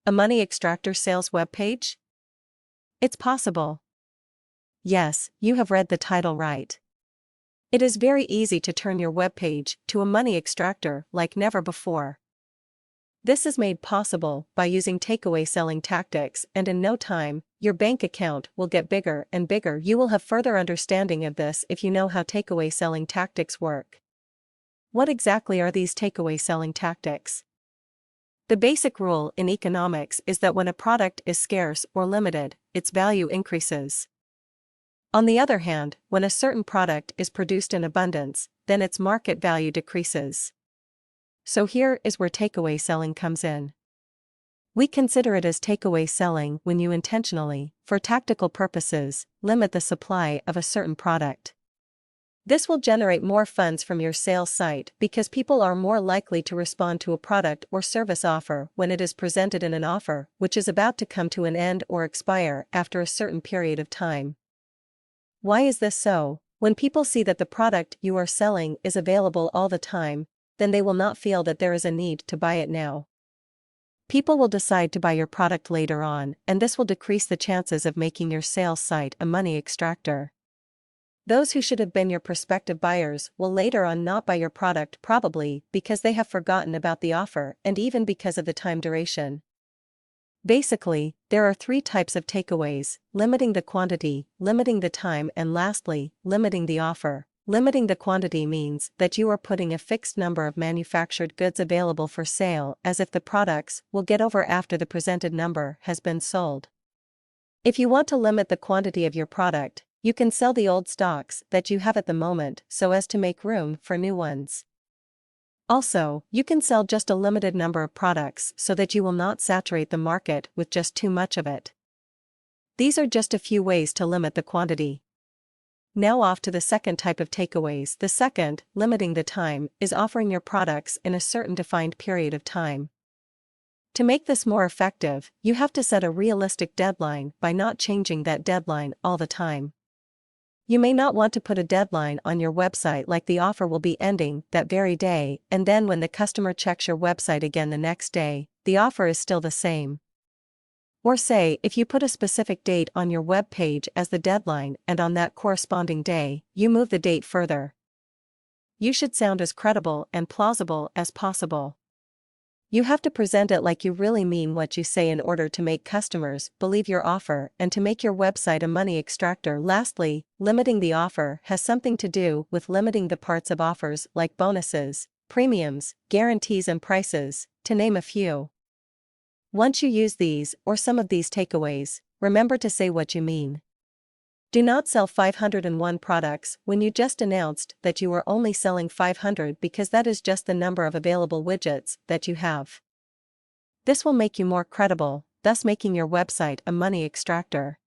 A money extractor sales webpage? It's possible. Yes, you have read the title right. It is very easy to turn your webpage to a money extractor like never before. This is made possible by using takeaway selling tactics, and in no time, your bank account will get bigger and bigger. You will have further understanding of this if you know how takeaway selling tactics work. What exactly are these takeaway selling tactics? The basic rule in economics is that when a product is scarce or limited, its value increases. On the other hand, when a certain product is produced in abundance, then its market value decreases. So here is where takeaway selling comes in. We consider it as takeaway selling when you intentionally, for tactical purposes, limit the supply of a certain product. This will generate more funds from your sales site because people are more likely to respond to a product or service offer when it is presented in an offer which is about to come to an end or expire after a certain period of time. Why is this so? When people see that the product you are selling is available all the time, then they will not feel that there is a need to buy it now. People will decide to buy your product later on, and this will decrease the chances of making your sales site a money extractor. Those who should have been your prospective buyers will later on not buy your product, probably because they have forgotten about the offer and even because of the time duration. Basically, there are three types of takeaways: limiting the quantity, limiting the time, and lastly, limiting the offer. Limiting the quantity means that you are putting a fixed number of manufactured goods available for sale as if the products will get over after the presented number has been sold. If you want to limit the quantity of your product, you can sell the old stocks that you have at the moment so as to make room for new ones. Also, you can sell just a limited number of products so that you will not saturate the market with just too much of it. These are just a few ways to limit the quantity. Now off to the second type of takeaways. The second, limiting the time, is offering your products in a certain defined period of time. To make this more effective, you have to set a realistic deadline by not changing that deadline all the time. You may not want to put a deadline on your website like the offer will be ending that very day, and then when the customer checks your website again the next day, the offer is still the same. Or say, if you put a specific date on your web page as the deadline and on that corresponding day, you move the date further. You should sound as credible and plausible as possible. You have to present it like you really mean what you say in order to make customers believe your offer and to make your website a money extractor. Lastly, limiting the offer has something to do with limiting the parts of offers like bonuses, premiums, guarantees, and prices, to name a few. Once you use these or some of these takeaways, remember to say what you mean. Do not sell 501 products when you just announced that you are only selling 500 because that is just the number of available widgets that you have. This will make you more credible, thus making your website a money extractor.